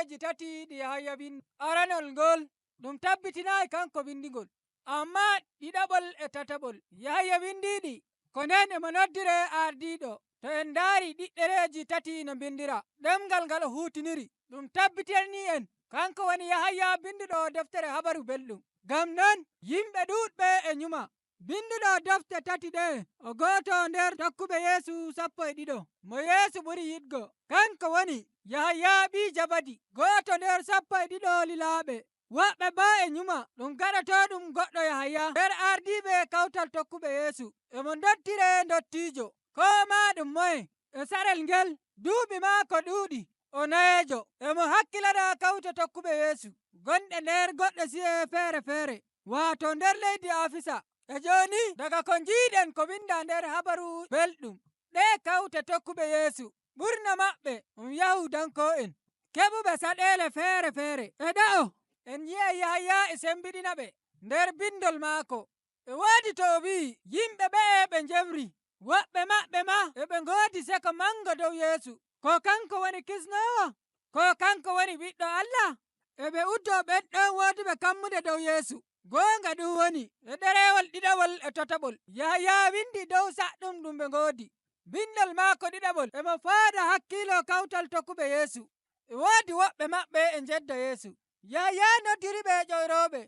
deftereji tati ɗi Yahaya windi. Aranol ngol ɗum tabbitinai kanko windigol, amma ɗiɗaɓol e tataɓol Yahaya windiɗi ko nden emo noddire ardiɗo. To en ndaari ɗiɗɗereji tati no bindira, ɗemgal ngal o hutiniri ɗum tabbitirni en kanko woni Yahaya binduɗo deftere habaru belɗum. Ngam non yimɓe ɗuɗɓe e nyuma. Binduɗo defte tati ɗe o goto nder tokkuɓe Yeesu 12 mo Yeesu ɓuri yiɗgo, kanko woni Yahaya ɓi Jabadi, goto nder 12 lilaaɓe. Woɓɓe ba e nyuma ɗum gaɗoto ɗum goɗɗo Yahaya nder ardiɓe kawtal tokkuɓe Yeesu, emo dottire dottijo, ko ma ɗum moye. E sarel ngel duuɓi maako ɗuuɗi, o nayejo, emo hakkilana kawte tokkuɓe Yeesu gonɗe nder goɗɗe siye feere feere, waato nder leydi Afisa. E joni daga ko jiiɗen ko winda nder habaru belɗum, ɗe kawte tokkuɓe Yeesu ɓurna maɓɓe ɗum Yahudanko'en keɓuɓe saɗele feere feere. E ɗo en yi'ai Yahaya e sembiɗina ɓe nder bindol maako. E woodi to o wi'i yimɓe ɓe ɓe njemri, woɓɓe maɓɓe ma eɓe ngoodi seko manga dow Yeesu, ko kanko woni kisnowo, ko kanko woni ɓiɗɗo Allah. Eɓe uddo ɓen ɗon woduɓe kammude dow Yeesu. Goonga ɗum woni e ɗerewol ɗiɗaɓol e tataɓol Yahaya windi dow saɗɗum ɗum ɓe ngoodi. Bindol maako ɗiɗaɓol emo fooda hakkilo kawtal tokkuɓe Yeesu. E woodi woɓɓe maɓɓe e jedda Yeesu. Yahaya noddiri ɓe ƴoyroɓe,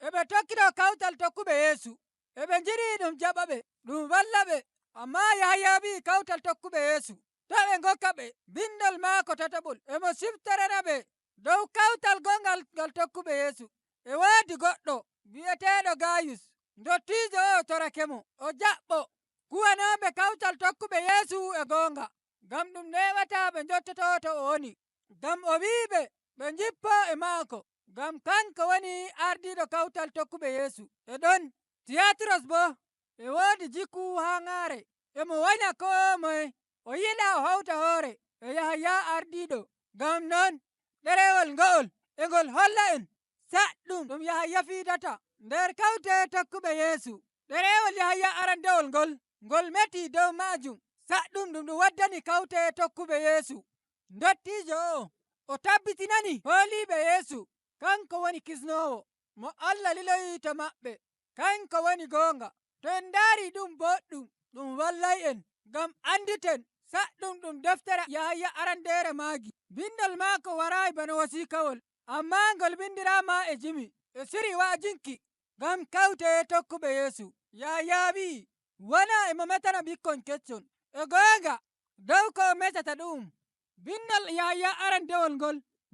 eɓe tokkino kawtal tokkuɓe Yeesu, eɓe njiri ɗum jaɓaɓe, ɗum wallaɓe. Amma Yahaya wi kawtal tokkuɓe Yeesu to ɓe ngokka ɓe bindol maako tataɓol, emo siftorana ɓe dow kawtal gongal ngal tokkuɓe Yeesu. E woodi goɗɗo bi'eteɗo Gayus, dottijo o torakemo, o jaɓɓo kuwanoɓe kawtal tokkuɓe Yeesu e goonga, ngam ɗum newata ɓe jottoto to o woni, ngam o wiɓe ɓe jippo e maako, ngam kanko woni ardiɗo kawtal tokkuɓe Yeesu. E ɗon Tiyatiros bo e woodi jikku hangare, emo wanya ko moye, o yiɗa o hawta hoore e Yahaya ardiɗo. Ngam non ɗerewol nga'ol e ngol holla en saɗɗum ɗum Yahaya fiidata nder kawte tokkuɓe Yeesu. Ɗerewol Yahaya arandewol ngol meti dow majum saɗɗum ɗum ɗum waddani kawte tokkuɓe Yeesu. Dottijo o tabbitinani hooliɓe Yeesu kanko woni kisnowo mo Allah liloyi to maɓɓe, kanko woni goonga. To en ndaari ɗum boɗɗum ɗum wallay en ngam anditen saɗɗum ɗum deftere Yahaya arandere maagi. Bindol maako warayi bana wasikawol, amma ngol bindirama e jimi e siri wa'ajinki ngam kawte tokkuɓe Yeesu. Yahaya wi'i wona emo metana ɓikkon keccon, e goonga dow ko o metata ɗum. Bindol Yahaya arandewol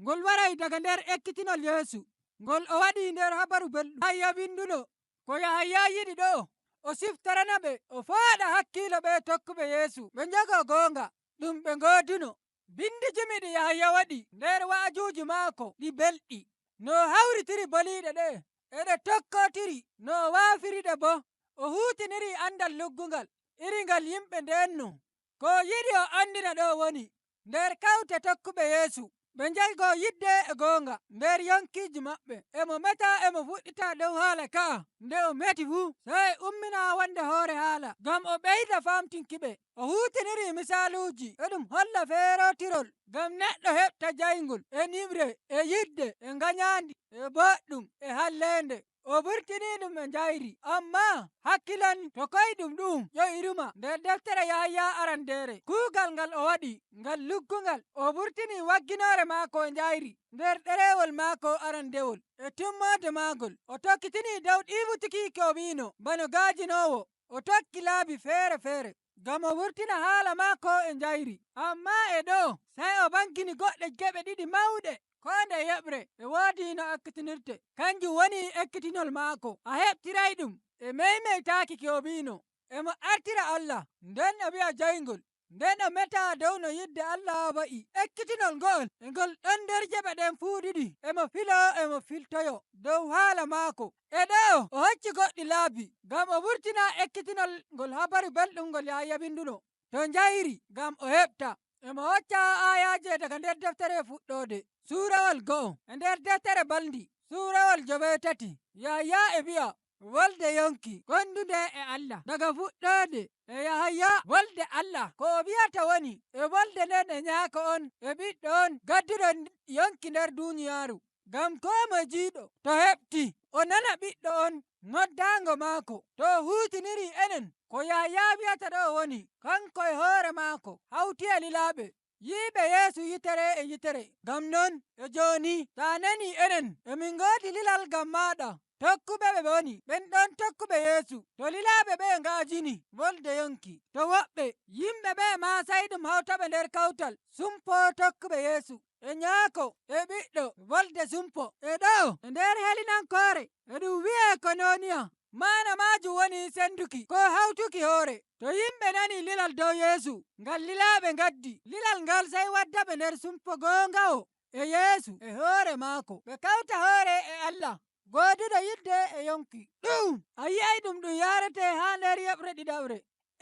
ngol waray daga nder ekkitinol Yeesu, ngol o waɗi nder habaru belɗum. Yahaya winduno ko Yahaya yiɗi ɗo o siftorana ɓe o fooɗa hakkilo ɓe tokkuɓe Yeesu ɓe njogo goonga ɗum ɓe ngooduno. Bindi jimi ɗi Yahaya waɗi nder wa'ajuji maako ɗi belɗi, no hawritiri boliɗe ɗe eɗe tokkotiri, no waafiriɗe bo o hutiniri andal luggungal iri ngal yimɓe ndenno. Ko yiɗi o andina ɗo woni nder kawte tokkuɓe Yeesu ɓe njaygo yidde e goonga nder yonkiji maɓɓe, emo meta emo fuɗɗita dow haala ka'a, nde o meti fuu sai ummina wonde hoore haala ngam o ɓeyda famtinkiɓe. O hutiniri misaluji e ɗum holla feerotirol ngam neɗɗo heɓta jayngol e nimre e yidde e nganyandi e boɗɗum e hallende. O burtini ɗum e njayri, amma hakkilon to koyɗum ɗum ƴoyruma nder deftere Yahaya arandere. Kuugal ngal o waɗi ngal luggungal o burtini wagginore maako e njayri nder ɗerewol maako arandewol e timmode maagol. O tokkitini dow ɗiwutuki ko wino bano gaajinowo, o tokki laabi feere feere ngam o wurtina haala maako e njayri. Amma e ɗo sai o bangini goɗɗe geɓe ɗiɗi mawɗe, ko nde yeɓre e woodi no ekkitinirte, kanjum woni ekkitinol maako. A heɓtiray ɗum e meymeytaaki ko wino, emo artira Allah nden o wi'a jayngol, nden o meta dow no yidde Allah wa'i. Ekkitinol ngo'ol e ngol ɗon nder jeɓe ɗen fuu ɗiɗi emo filo emo filtoyo dow haala maako. E ɗo o hocci goɗɗi laabi ngam o wurtina ekkitinol ngol habaru belɗum ngol Yahaya winduno to njayri ngam o heɓta. Emo hocca ayaje daga nder deftere fuɗɗode suurawol go'o e nder deftere baldi suurawol 13 Yahaya e wi'a wolde yonki gondude e Allah daga fuɗɗode e Yahaya wolde Allah ko o wi'ata woni e wolde nden e nyaako on e ɓiɗɗo on gadduɗo yonki nder duniyaaru ngam ko mo jiiɗo to heɓti o nana ɓiɗɗo on noddaango maako to huutiniri enen ko Yahaya wi'ata ɗo woni kanko e hoore maako hawti e lilaaɓe yiiɓe Yeesu yitere e yitere ngam non e jooni ta nani enen emin ngoodi lilal ngam maaɗa tokkuɓe ɓe woni ɓen ɗon tokkuɓe Yeesu to lilaaɓe ɓe ngaajini wolde yonki to woɓɓe yimɓe ɓe maa sey ɗum hawtaɓe nder kawtal sumpo tokkuɓe Yeesu e nyaako e ɓiɗɗo wolde sumpo e ɗo e nder helinankoore e ɗum wi'e kononiya maana maajum woni senduki ko hawtuki hoore to yimɓe nani lilal dow Yeesu ngal lilaaɓe ngaddi lilal ngal sey waddaɓe nder sumpo goonga o e Yeesu e hoore maako ɓe kawta hoore e Allah gooduɗo yidde e yonki ɗum a yi'ay ɗum yaarete haa nder yeɓre ɗiɗaɓre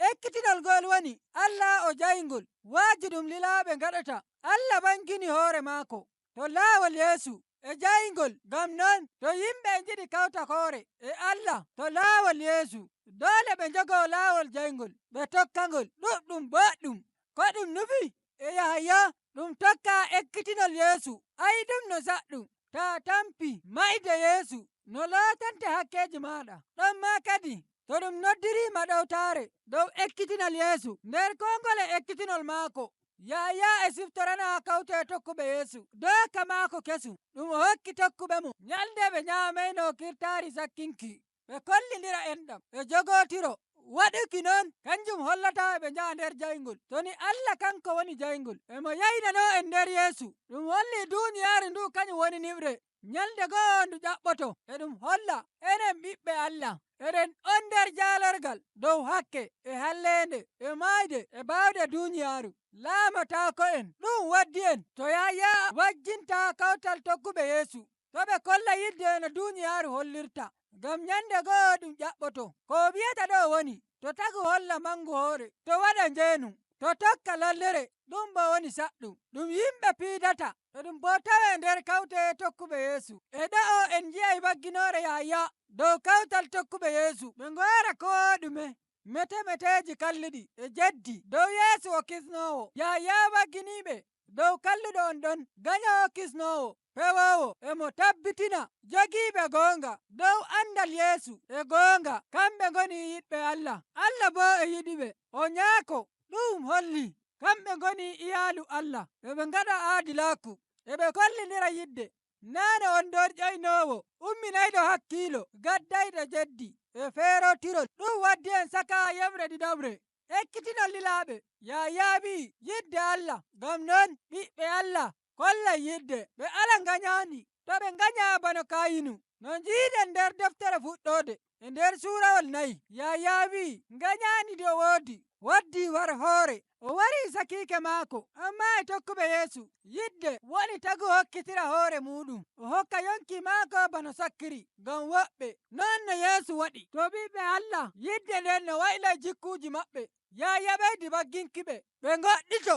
ekkitinol ngol woni Allah o jayngol waaji ɗum lilaaɓe ngaɗata Allah bangini hoore maako to laawol Yeesu e jayngol ngam non to yimɓe njiɗi kawta hoore e Allah to laawol Yeesu doole ɓe njogoo laawol jayngol ɓe tokkangol ɗuɗɗum boɗɗum ko ɗum nufi e Yahaya ɗum tokka ekkitinol Yeesu ay ɗum no saɗɗum ta tampi mayde Yeesu no lootante hakkeji maɗa ɗon ma kadi to ɗum noddirima ɗowtaare dow ekkitinol Yeesu nder kongol e ekkitinol maako Yahaya e siftorana kawte tokkuɓe Yeesu dooka maako kesum ɗum o hokki tokkuɓe mo nyalde ɓe nyaamayno kirtaari sakkinki ɓe kollindira enɗam ɓe jogotiro waɗuki noon kanjum hollata ɓe njaha nder jayngol toni Allah kanko woni jayngol emo yaynano en nder Yeesu ɗum holli duniyaaru ndu kañum woni niwre nyalde goo ndu ƴaɓɓoto e ɗum holla enen ɓiɓɓe Allah eɗen on nder jaalorgal dow hakke e hallende e mayde e baawde duniyaaru laamatako en ɗum waddi en to Yahaya wajjinta kawtal tokkuɓe Yeesu to ɓe kolla yidde no duniyaaru hollirta ngam nyande goo ɗum ƴaɓɓoto ko wiyata ɗo woni to tagu holla mangu hoore to waɗa njeenu to tokka lollere ɗum bo woni saɗɗum ɗum yimɓe piidata to ɗum bo tawe nder kawte tokkuɓe Yeesu e ɗo en jiyay bagginoore Yahaya dow kawtal tokkuɓe Yeesu ɓe ngoora ko ɗume metemeteji kalluɗi e jeddi dow Yeesu o kisnowo Yahaya bagginiɓe dow kalluɗo on ɗon gañowo kisnowo pewowo emo tabbitina jogiiɓe goonga dow andal Yeesu e goonga kamɓe ngoni yiɗɓe Allah Allah bo e yiɗiɓe o nyaako ɗum holli kamɓe ngoni iyaalu Allah eɓe ngaɗa aadilaaku eɓe kollindira yidde naane on ɗon ƴoynowo umminayɗo hakkiilo gaddayɗo jeddi e feerotirol ɗum waddi en saka yeɓre ɗiɗaɓre ekkitinol lilaaɓe Yahaya wi'i yidde Allah ngam non ɓiɓɓe Allah kolla yidde ɓe ala ngañaani to ɓe ngaña bano Kayinu no njiiɗen nder deftere fuɗɗode e nder suurawol 4 Yahaya wi'i ngañaani de woodi waddi war hoore o wari sakiike maako amma e tokkuɓe Yeesu yidde woni tagu hokkitira hoore muɗum o hokka yonki maako bano sakkiri ngam woɓɓe non no Yeesu waɗi to ɓiɓɓe Allah yidde nden no wayla jikkuuji maɓɓe Yahaya ɓeydi bagginkiɓe ɓe goɗɗito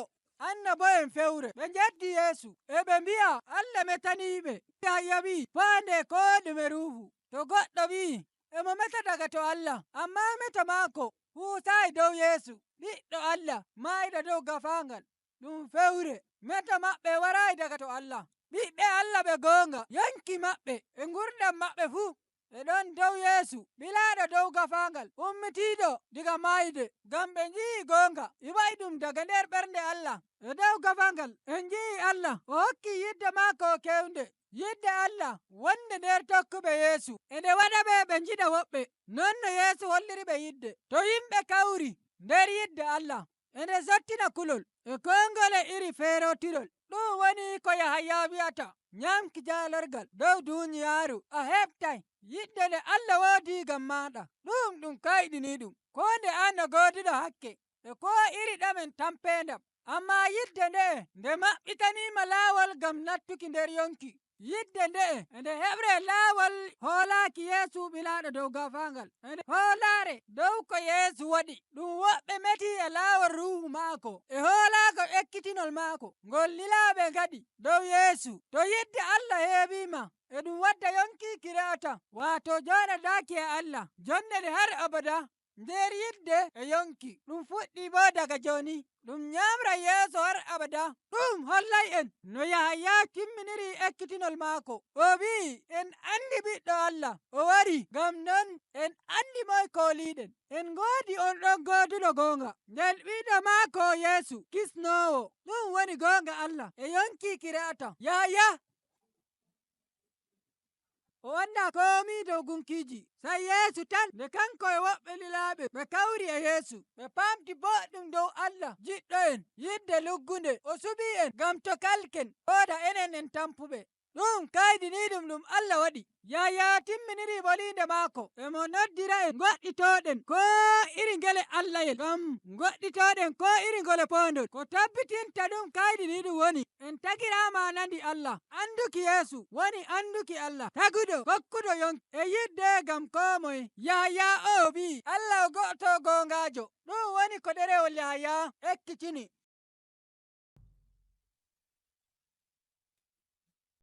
annabo en fewre ɓe jeddi Yeesu e ɓe mbi'a Allah metaniiɓe Yahaya wi'i faande ko ɗume ruuhu to goɗɗo wi'i emo meta daga to Allah amma meto maako huusaayi dow Yeesu ɓiɗɗo Allah maayiɗo dow gafaangal ɗum fewre meto maɓɓe waraayi daga to Allah ɓiɓɓe Allah ɓe goonga yonki maɓɓe e ngurdam maɓɓe fuu ɓe ɗon dow Yeesu ɓilaaɗo dow gafaangal ummitiiɗo diga maayde ngam ɓe nji'i goonga iwayi ɗum daga nder ɓernde Allah e dow gafaangal en nji'i Allah o hokki yidde maako kewnde yidde Allah wonde nder tokkuɓe Yeesu e nde waɗa ɓe njiɗa woɓɓe non no Yeesu holliri ɓe yidde to yimɓe kawri nder yidde Allah e nde sottina kulol e kongol e iri feerotirol ɗum woni ko Yahaya wi'ata nyamki jaalorgal dow duniyaaru a heɓtay yidde nde Allah woodi ngam maɗa ɗum kayɗini ɗum ko nde an no gooduɗo hakke e ko iri ɗamen tampendam amma yidde nde maɓɓitanima laawol ngam nattuki nder yonki yidde nde e nde heɓre laawol hoolaaki Yeesu ɓilaaɗo dow gafaangal e nde hoolaare dow ko Yeesu waɗi ɗum woɓɓe meti e laawol ruuhu maako e hoolaako ekkitinol maako ngol lilaaɓe ngaɗi dow Yeesu to yidde Allah heeɓima e ɗum wadda yonki kira'ata wato joɗodaki e Allah jonnde har abada nder yidde e yonki ɗum fuɗɗi bo daga joni ɗum nyamra yeeso har abada ɗum hollay en no Yahaya timminiri ekkitinol maako o wi'i en andi ɓiɗɗo Allah o wari ngam non en andi moye kooliɗen en goodi on ɗon gooduɗo goonga nden ɓiɗɗo maako Yeesu kisnowo ɗum woni goonga Allah e yonki kira'ata Yahaya o wanda komi dow gunkiiji sai Yeesu tan nde kanko e woɓɓe lilaaɓe ɓe kawri e Yeesu ɓe pamti boɗɗum dow Allah jiɗɗo en yidde luggunde o suɓi en ngam to kalken oda enen en tampuɓe ɗum kaydiniɗum ɗum Allah waɗi Yahaya timminiri bolinde maako emo noddira en goɗɗitoɗen ko iri ngele Allahyel ngam goɗɗitoɗen ko iri ngole pondol ko tabbitinta ɗum kaydiniɗum woni en tagirama nandi Allah anduki Yeesu woni anduki Allah taguɗo kokkuɗo yonki e yidde ngam ko moye Yahaya o wi Allah o go'oto gongajo ɗum woni ko ɗerewol Yahaya ekkitini